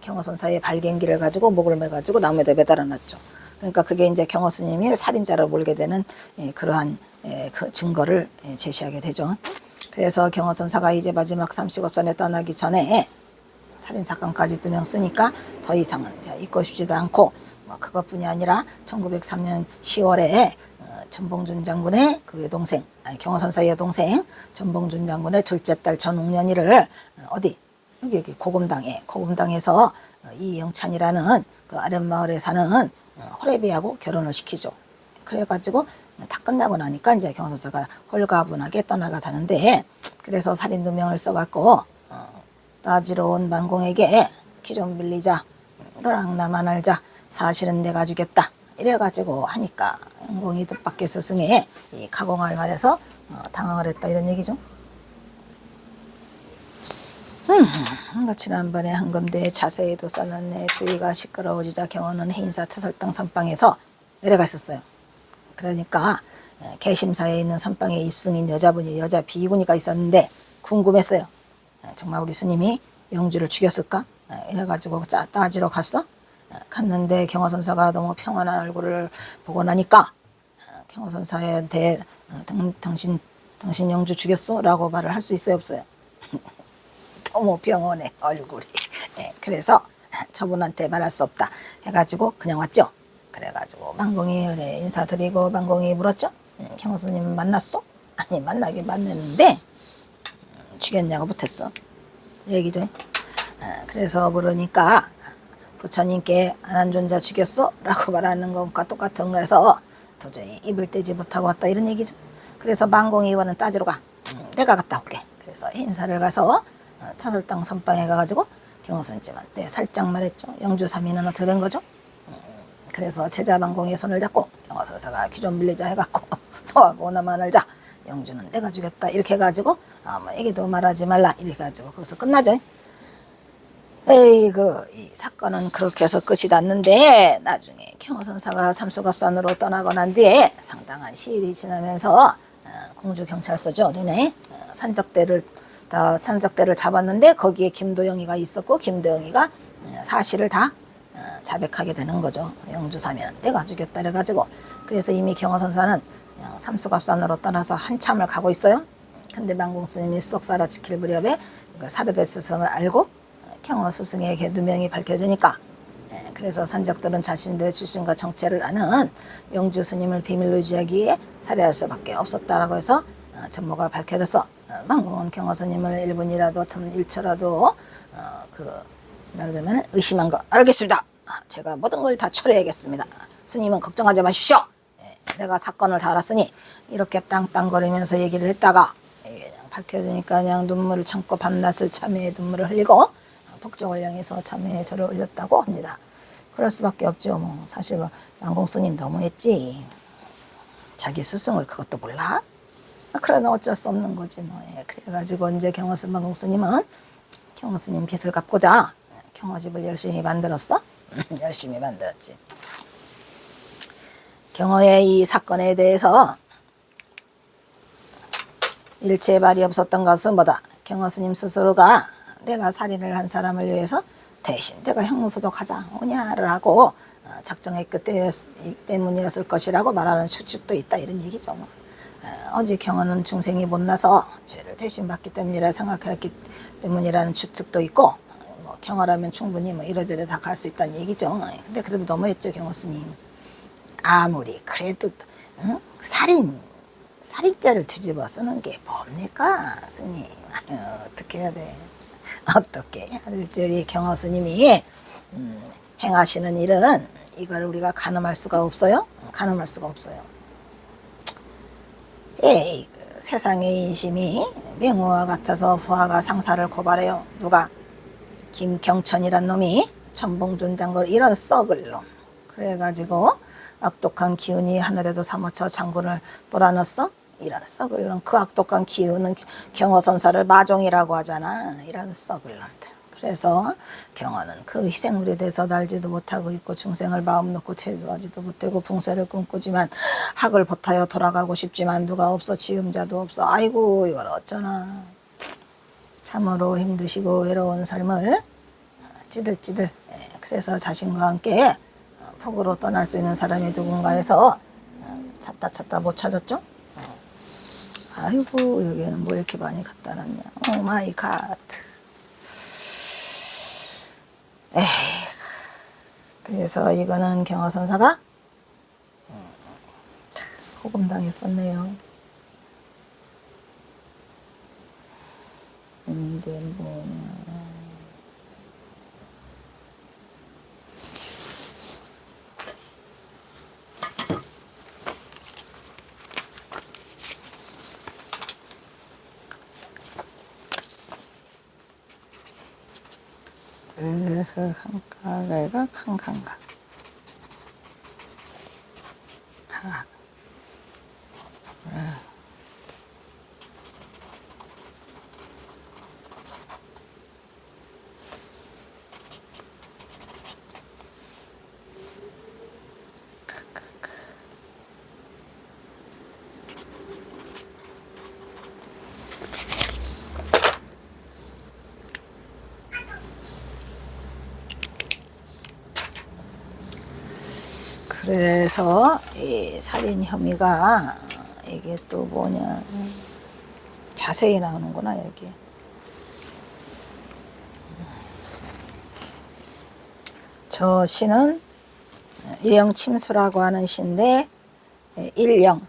경호선사의 발갱기를 가지고 목을 매가지고 나무에다 매달아놨죠. 그러니까 그게 이제 경호 스님이 살인자로 몰게 되는 그러한 그 증거를 제시하게 되죠. 그래서 경호선사가 이제 마지막 삼식업선에 떠나기 전에 살인사건까지 2명 쓰니까 더 이상은 잊고 싶지도 않고 뭐 그것뿐이 아니라 1903년 10월에 전봉준 장군의 그 동생, 아니 경호선사의 여동생 전봉준 장군의 둘째 딸 전웅년이를 어디 여기 고금당에서 이영찬이라는 그 아랫마을에 사는 호래비하고 결혼을 시키죠. 그래가지고 다 끝나고 나니까 이제 경호선사가 홀가분하게 떠나가다는데 그래서 살인 누명을 써갖고 따지러 온 만공에게 키 좀 빌리자, 너랑 나만 알자, 사실은 내가 죽였다 이래가지고 하니까 영공이 뜻밖의 스승의 이 가공을 말해서 당황을 했다 이런 얘기죠. 지난번에 한금대에 자세히도 써놨네. 주위가 시끄러워지자 경호는 해인사 터설당 선방에서 내려가 있었어요. 그러니까 개심사에 있는 선방에 입승인 여자분이 여자 비구니가 있었는데 궁금했어요. 정말 우리 스님이 영주를 죽였을까? 이래가지고 따지러 갔어. 갔는데 경호선사가 너무 평온한 얼굴을 보고 나니까 경호선사에 대해 당신 영주 죽였어? 라고 말을 할 수 있어요 없어요? 너무 병원해 얼굴이. 그래서 저분한테 말할 수 없다 해가지고 그냥 왔죠. 그래가지고 망공이 그래 인사드리고 망공이 물었죠. 경호스님 만났어? 아니 만나긴 만났는데 죽였냐고 못했어 얘기도 해. 그래서 물으니까 부처님께 안한존자 죽였어? 라고 말하는 것과 똑같은 거에서 도저히 입을 떼지 못하고 왔다 이런 얘기죠. 그래서 망공이 의원은 따지러 가. 내가 갔다 올게. 그래서 인사를 가서 타설당 선방에 가가지고 경호스님한테 살짝 말했죠. 영주 3인은 어떻게 된 거죠? 그래서 제자 망공의 손을 잡고 경호선사가 귀 좀 빌리자 해갖고 너하고 나만 알자. 영주는 내가 죽였다 이렇게 해가지고 아무 얘기도 말하지 말라 이렇게 해가지고 거기서 끝나죠. 에이그 이 사건은 그렇게 해서 끝이 났는데 나중에 경호선사가 삼수갑산으로 떠나고 난 뒤에 상당한 시일이 지나면서 공주경찰서죠. 눈에 산적대를 잡았는데 거기에 김도영이가 있었고 김도영이가 사실을 다 자백하게 되는 거죠. 영주사면은 내가 죽였다 그래가지고. 그래서 이미 경호선사는 삼수갑산으로 떠나서 한참을 가고 있어요. 근데 망공스님이 수석사라 지킬 무렵에 살해됐음을 알고 경호스승에게 누명이 밝혀지니까 그래서 산적들은 자신들의 출신과 정체를 아는 영주스님을 비밀로 유지하기에 살해할 수밖에 없었다라고 해서 전모가 밝혀져서 망공은 경호스님을 1분이라도 1초라도 말하자면 의심한 거 알겠습니다. 제가 모든 걸 다 처리하겠습니다. 스님은 걱정하지 마십시오. 내가 사건을 다 알았으니 이렇게 땅땅거리면서 얘기를 했다가 밝혀지니까 그냥 눈물을 참고 밤낮을 참회의 눈물을 흘리고 복종을 향해서 참회의 절을 올렸다고 합니다. 그럴 수밖에 없죠. 뭐 사실 망공스님 너무했지. 자기 스승을 그것도 몰라? 그러나 어쩔 수 없는 거지 뭐. 그래가지고 이제 망공스님은 경호스님 빚을 갚고자 경호집을 열심히 만들었어. 열심히 만들었지. 경호의 이 사건에 대해서 일체 말이 없었던 것은 뭐다? 경호스님 스스로가 내가 살인을 한 사람을 위해서 대신 내가 형무소도 가자 오냐를 하고 작정했기 때문이었을 것이라고 말하는 추측도 있다 이런 얘기죠. 어제 경호는 중생이 못나서 죄를 대신 받기 때문이라 생각했기 때문이라는 추측도 있고 경호라면 충분히 이러저러 다 갈 수 있다는 얘기죠. 근데 그래도 너무했죠 경호스님. 아무리 그래도 살인죄를 뒤집어 쓰는 게 뭡니까 스님. 어떻게 해야 돼. 어떻게 해야 될지 경호스님이 행하시는 일은 이걸 우리가 가늠할 수가 없어요. 가늠할 수가 없어요. 세상의 인심이 맹우와 같아서 부하가 상사를 고발해요. 누가? 김경천이란 놈이 천봉준 장군 이런 썩을 놈. 그래가지고 악독한 기운이 하늘에도 사무쳐 장군을 몰아넣었어? 이런 썩을 놈. 그 악독한 기운은 경호선사를 마종이라고 하잖아. 이런 썩을 놈들. 그래서 경호는 그 희생물에 대해서 날지도 못하고 있고 중생을 마음 놓고 체조하지도 못하고 풍세를 꿈꾸지만 학을 보타여 돌아가고 싶지만 누가 없어 지음자도 없어. 아이고 이걸 어쩌나. 참으로 힘드시고 외로운 삶을 찌들찌들. 그래서 자신과 함께 북으로 떠날 수 있는 사람이 누군가 해서 찾다 못 찾았죠. 아이고 여기에는 뭐 이렇게 많이 갖다 놨냐. 오 마이 갓. 그래서 이거는 경호선사가 호금당했었네요. 이제 뭐냐. 한가가 칸칸가. 그래서 이 살인 혐의가 이게 또 뭐냐 자세히 나오는구나 여기. 저 시는 일령 침수라고 하는 시인데 일령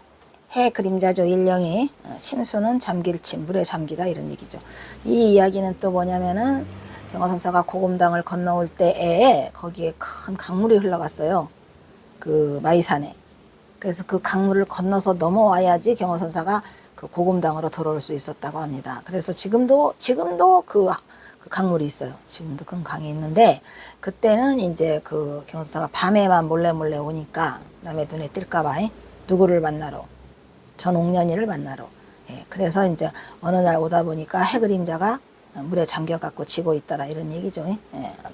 해 그림자죠. 일령이 침수는 잠길 침 물에 잠기다 이런 얘기죠. 이 이야기는 또 뭐냐면은 경화선사가 고금당을 건너올 때에 거기에 큰 강물이 흘러갔어요. 그 마이산에. 그래서 그 강물을 건너서 넘어와야지 경화선사가 그 고금당으로 들어올 수 있었다고 합니다. 그래서 지금도 그 강물이 있어요. 지금도 큰 강이 있는데 그때는 이제 그 경화선사가 밤에만 몰래 오니까 남의 눈에 띌까봐 누구를 만나러 전옥년이를 만나러. 그래서 이제 어느 날 오다 보니까 해그림자가 물에 잠겨갖고 지고 있더라 이런 얘기죠.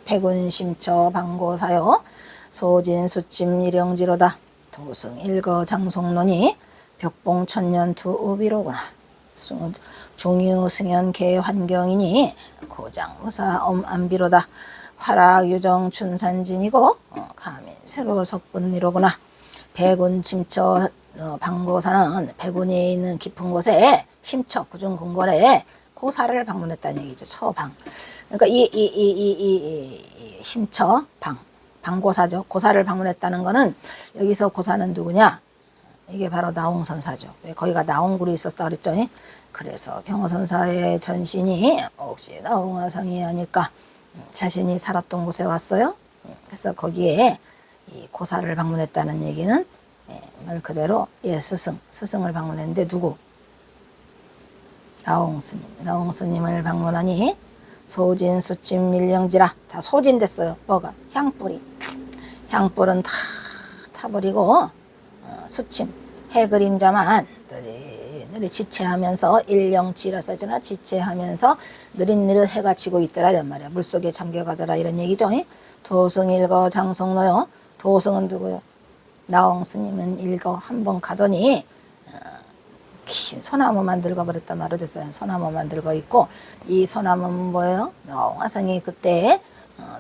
백운심처 방고사요 소진수침 일영지로다 도승 일거 장송론이 벽봉천년 두우비로구나. 종유 승연 개환경이니 고장무사 엄안비로다. 화락유정 춘산진이고 가민 새로 석분이로구나. 백운 침처 방고사는 백운이 있는 깊은 곳에 심처 구중 궁궐에 고사를 방문했다는 얘기죠. 처방. 그러니까 이 심처 방고사죠. 고사를 방문했다는 거는 여기서 고사는 누구냐? 이게 바로 나홍선사죠. 왜 거기가 나홍굴이 있었다 그랬죠? 그래서 경호선사의 전신이 혹시 나홍화상이 아닐까? 자신이 살았던 곳에 왔어요. 그래서 거기에 이 고사를 방문했다는 얘기는 말 그대로 스승을 방문했는데 누구? 나홍스님을 방문하니 소진수침 밀령지라 다 소진됐어요. 뭐가? 향불은 다 타버리고 수침 해그림자만 느릿느릿 지체하면서 일령지라 써지나 지체하면서 느릿느릿 해가 지고 있더라 이런 말이야. 물속에 잠겨가더라 이런 얘기죠. 도승일거 장송로요. 도승은 누구요? 나홍스님은 일거 한번 가더니 긴 소나무 만들고 버렸다 말로 됐어요. 소나무 만들고 있고 이 소나무는 뭐예요? 나홍화상이 그때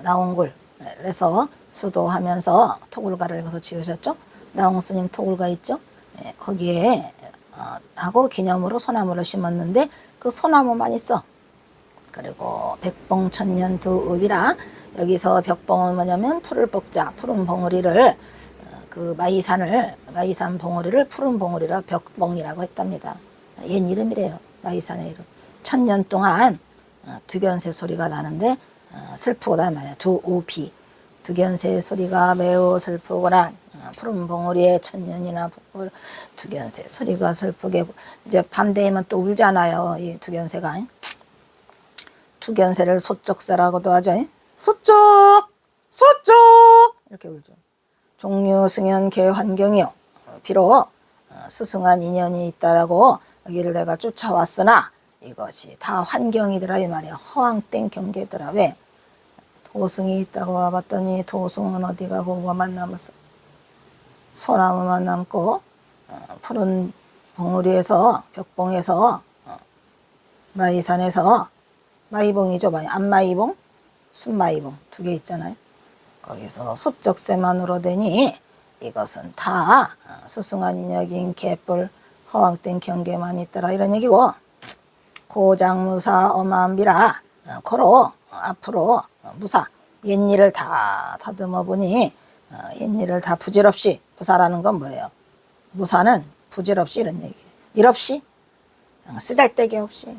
나홍굴에서 수도하면서 토굴가를 가서 지으셨죠. 나홍스님 토굴가 있죠. 거기에 하고 기념으로 소나무를 심었는데 그 소나무만 있어. 그리고 백봉천년 두읍이라 여기서 벽봉은 뭐냐면 푸를 뽑자 푸른 봉우리를 그 마이산 봉우리를 푸른 봉우리라 벽봉이라고 했답니다. 옛 이름이래요. 마이산의 이름. 1000년 동안 두견새 소리가 나는데 슬프다 말이야. 두우비 두견새 소리가 매우 슬프구나. 푸른 봉우리에 1000년이나 두견새 소리가 슬프게 이제 밤 되면 또 울잖아요. 이 두견새가. 두견새를 소쩍새라고도 하죠. 소쩍 이렇게 울죠. 종류 승연 개환경이요. 비록 스승한 인연이 있다라고 여기를 내가 쫓아왔으나 이것이 다 환경이더라 이 말이야. 허황된 경계더라. 왜? 도승이 있다고 와봤더니 도승은 어디 가고 뭐만 남았어? 소나무만 남고 푸른 봉우리에서 벽봉에서 마이산에서 마이봉이죠. 안마이봉, 순마이봉 두 개 있잖아요. 거기서 소쩍새만으로 되니 이것은 다 수승한 인역인 개뿔 허황된 경계만 있더라 이런 얘기고 고장무사 어마한비라 고로 앞으로 무사 옛일을 다 더듬어 보니 옛일을 다 부질없이 무사라는 건 뭐예요? 무사는 부질없이 이런 얘기예요. 일 없이 쓰잘데기 없이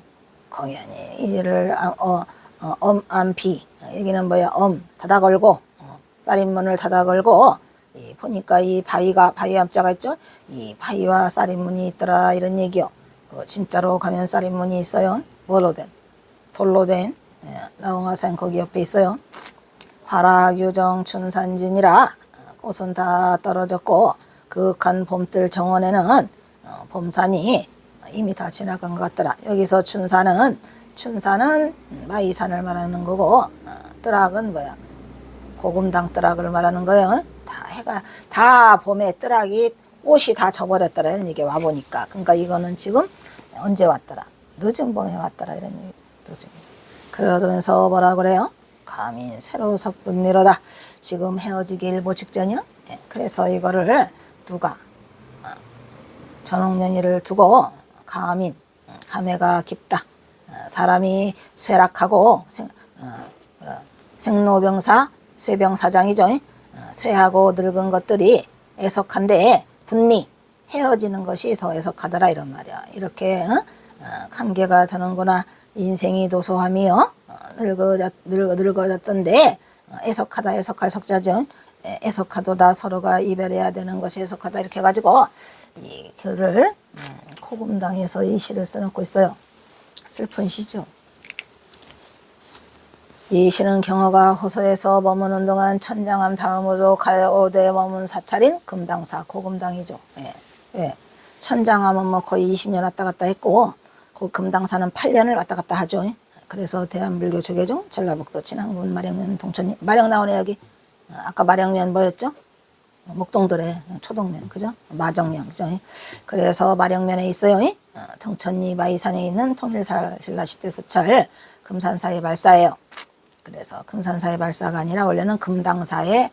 공연히 이를 엄안비 여기는 뭐야? 닫아 걸고 쌀인문을 닫아 걸고 보니까 이 바위 암자가 있죠? 이 바위와 쌀인문이 있더라 이런 얘기요. 진짜로 가면 쌀인문이 있어요. 뭘로 된? 돌로 된 나홍화산 거기 옆에 있어요. 화락유정 춘산진이라 꽃은 다 떨어졌고 그윽한 봄뜰 정원에는 봄산이 이미 다 지나간 것 같더라. 여기서 춘산은 마이산을 말하는 거고 뜨락은 뭐야? 고금당 뜨락을 말하는 거예요. 다 봄에 뜨락이 꽃이 다 져버렸더라 이런 얘기 와보니까. 그러니까 이거는 지금 언제 왔더라? 늦은 봄에 왔더라 이런 얘기. 늦은. 그러면서 뭐라 그래요? 감히 새로 섭분리로다. 지금 헤어지기 일보 직전이요. 그래서 이거를 누가 전홍년이를 두고 감회가 깊다. 사람이 쇠락하고 생로병사 쇠병사장이죠. 쇠하고 늙은 것들이 애석한데 분리 헤어지는 것이 더 애석하더라 이런 말이야. 이렇게 감개가 드는구나. 인생이 도소함이요. 늙어졌던데 애석하다. 애석할 석자죠. 애석하도다. 서로가 이별해야 되는 것이 애석하다. 이렇게 해가지고 이 글을 고금당에서 이 시를 써놓고 있어요. 슬픈 시죠. 이 시는 경어가 호소에서 머무는 동안 천장암 다음으로 가요대에 머문 사찰인 금당사 고금당이죠. 천장암은 뭐 거의 20년 왔다 갔다 했고 그 금당사는 8년을 왔다 갔다 하죠. 그래서 대한불교 조계종 전라북도 진앙군 마령면 동천리 마령 나오네 여기. 아까 마령면 뭐였죠? 목동들의 초동면 그죠? 마정면 그죠? 그래서 마령면에 있어요. 동천리 마이산에 있는 통일신라 시대사찰 금산사의 발사예요. 그래서 금산사의 발사가 아니라 원래는 금당사의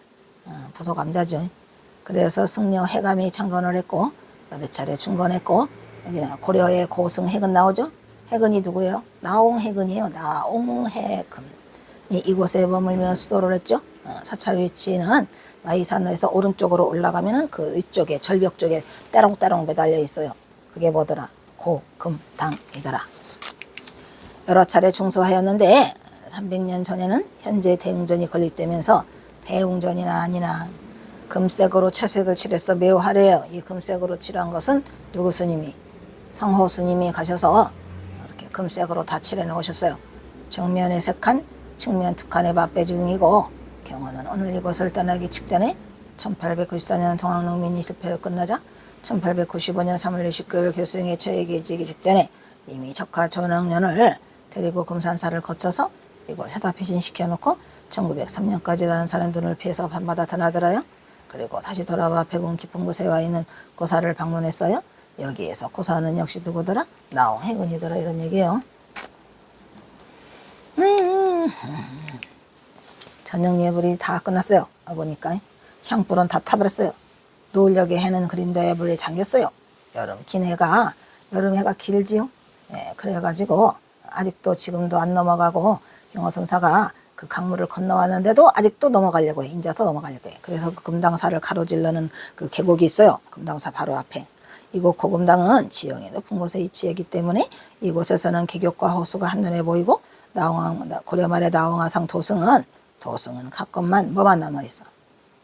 부속암자죠. 그래서 승려 해감이 창건을 했고 몇 차례 중건했고 여기 고려의 고승 해근 나오죠. 해근이 누구예요? 나옹해근이에요. 나옹해근. 이곳에 머물며 수도를 했죠. 사찰 위치는 마이산에서 오른쪽으로 올라가면은 그 위쪽에 절벽 쪽에 따롱따롱 매달려 있어요. 그게 뭐더라? 고금당이더라. 여러 차례 중수하였는데 300년 전에는 현재 대웅전이 건립되면서 대웅전이나 아니나 금색으로 채색을 칠해서 매우 화려해요. 이 금색으로 칠한 것은 누구 스님이? 성호 스님이 가셔서 이렇게 금색으로 다 칠해 놓으셨어요. 정면에 3칸, 측면 2칸의 밥배중이고 경호는 오늘 이곳을 떠나기 직전에 1894년 동학농민이 실패로 끝나자 1895년 3월 29일 교수행의 처해지기 직전에 이미 적화 전학년을 데리고 금산사를 거쳐서 이곳에다 배신시켜 놓고 1903년까지 다른 사람들을 피해서 밤마다 드나들어요. 그리고 다시 돌아와 백운 깊은 곳에 와 있는 고사를 방문했어요. 여기에서 고사는 역시 누구더라? 나옹해근이더라 이런 얘기예요. 저녁 예불이 다 끝났어요. 보니까 향불은 다 타버렸어요. 노을녘에 해는 그린다에 불에 잠겼어요. 긴 해가 여름 해가 길지요. 그래가지고 아직도 지금도 안 넘어가고 경어선사가 그 강물을 건너왔는데도 아직도 넘어가려고 해. 인자서 넘어가려고 해. 그래서 그 금당사를 가로질러는 그 계곡이 있어요. 금당사 바로 앞에. 이곳 고금당은 지형이 높은 곳에 위치하기 때문에 이곳에서는 계곡과 호수가 한눈에 보이고 고려 말의 나홍아상 도승은 가끔만 뭐만 남아있어.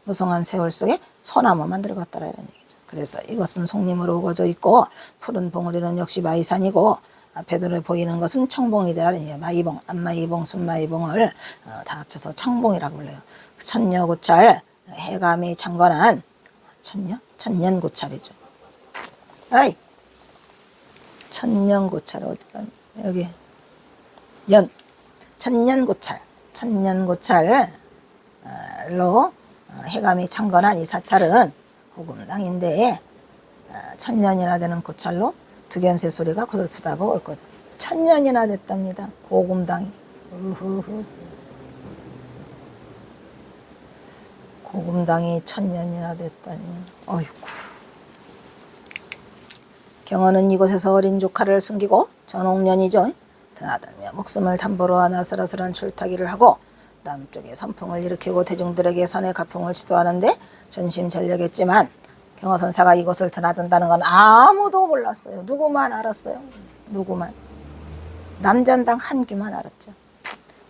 무성한 세월 속에 소나무만 들어갔더라 이런 얘기죠. 그래서 이것은 송림으로 우거져 있고 푸른 봉우리는 역시 마이산이고 앞에 눈에 보이는 것은 청봉이다. 마이봉, 안마이봉, 순마이봉을 다 합쳐서 청봉이라고 불러요. 천녀고찰, 해감이 창건한 천년고찰이죠. 아이, 천년고찰 어디가 여기 천년고찰로 해감이 창건한 이 사찰은 고금당인데 천년이나 되는 고찰로 두견새 소리가 고슬프다고 올 것. 1000년이나 됐답니다. 고금당이. 고금당이 1000년이나 됐다니. 어이구. 경어는 이곳에서 어린 조카를 숨기고 전홍년이죠. 드나들며 목숨을 담보로 하나 아슬아슬한 출타기를 하고 남쪽에 선풍을 일으키고 대중들에게 선의 가풍을 지도하는데 전심전력했지만 경어선사가 이곳을 드나든다는 건 아무도 몰랐어요. 누구만 알았어요. 누구만. 남전당 한규만 알았죠.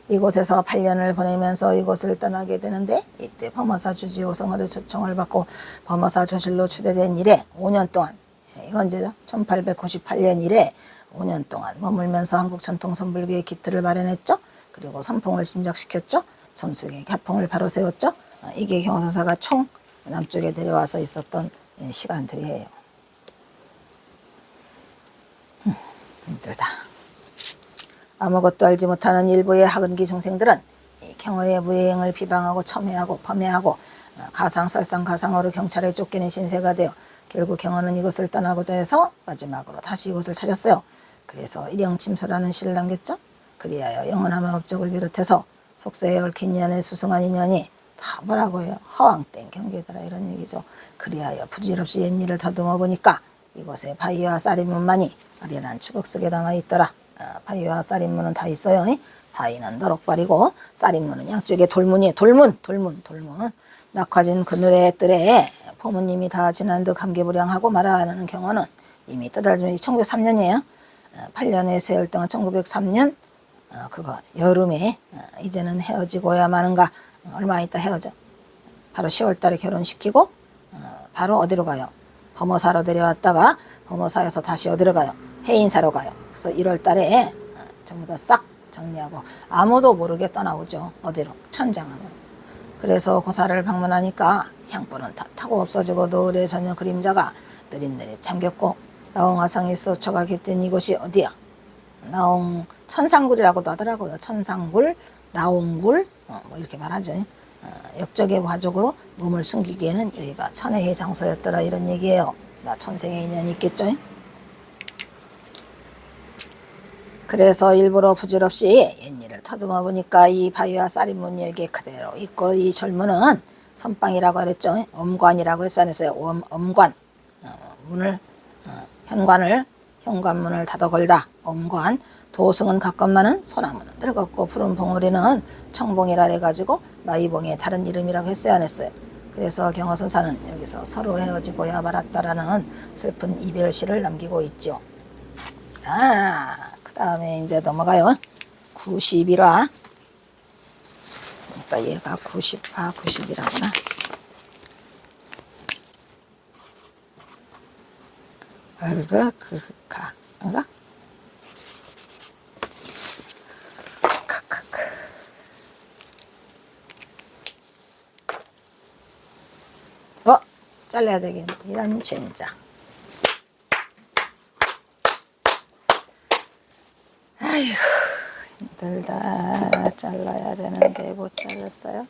이곳에서 8년을 보내면서 이곳을 떠나게 되는데 이때 범어사 주지 오성을의 초청을 받고 범어사 조실로 추대된 이래 5년 동안 이건 이제 1898년 이래 5년 동안 머물면서 한국 전통 선불교의 기틀을 마련했죠. 그리고 선풍을 진작시켰죠. 선수에게 가풍을 바로 세웠죠. 이게 경어선사가 총 남쪽에 내려와서 있었던 시간들이에요. 힘들다. 아무것도 알지 못하는 일부의 학은기 중생들은 이 경어의 무예행을 비방하고 첨예하고 범해하고 가상설상가상으로 경찰에 쫓기는 신세가 되어 결국 경어는 이곳을 떠나고자 해서 마지막으로 다시 이곳을 찾았어요. 그래서 일영침소라는 시를 남겼죠. 그리하여 영원함의 업적을 비롯해서 속세에 얽힌 인연의 수승한 인연이 다 뭐라고 해요? 허황된 경계더라 이런 얘기죠. 그리하여 부질없이 옛일을 더듬어 보니까 이곳에 바위와 쌀인문만이 아련한 추억 속에 담아있더라. 바위와 쌀인문은 다 있어요. 바위는 너럭발이고 쌀인문은 양쪽에 돌문이에요. 돌문. 낙화진 그늘의 뜰에 포문님이 다 지난 듯 감개무량하고 말하는 경우는 이미 뜨달리는 1903년이에요. 8년의 세월동안 1903년 그거 여름에 이제는 헤어지고야 마는가. 얼마 있다 헤어져. 바로 10월달에 결혼시키고 바로 어디로 가요? 범어사로 데려왔다가 범어사에서 다시 어디로 가요? 해인사로 가요. 그래서 1월달에 전부 다 싹 정리하고 아무도 모르게 떠나오죠. 어디로? 천장암으로. 그래서 고사를 방문하니까 향불은 다 타고 없어지고 노을의 저녁 그림자가 느릿느릿 잠겼고 나홍화상이 쏟쳐가 깃든 이곳이 어디야? 나홍 천상굴이라고도 하더라고요. 천상굴, 나홍굴 뭐 이렇게 말하죠. 역적의 화족으로 몸을 숨기기에는 여기가 천혜의 장소였더라 이런 얘기예요. 나 천생의 인연이 있겠죠. 그래서 일부러 부질없이 옛일을 터듬어 보니까 이 바위와 쌀인문 여기에 그대로 있고 이 절문은 선방이라고 그랬죠. 엄관이라고 해서 안 했어요. 엄관 문을 현관문을 닫아 걸다 엄관. 도승은 가깝만은 소나무는 늙었고 푸른 봉우리는 청봉이라 해가지고 마이봉의 다른 이름이라고 했어요 안 했어요. 그래서 경허선사는 여기서 서로 헤어지고야 말았다라는 슬픈 이별시를 남기고 있죠. 그 다음에 이제 넘어가요. 91화. 그러니까 얘가 90화, 90이라구나. 인가? 잘라야 되겠네. 이런 젠장. 아이고 힘들다. 잘라야 되는데 못 잘랐어요.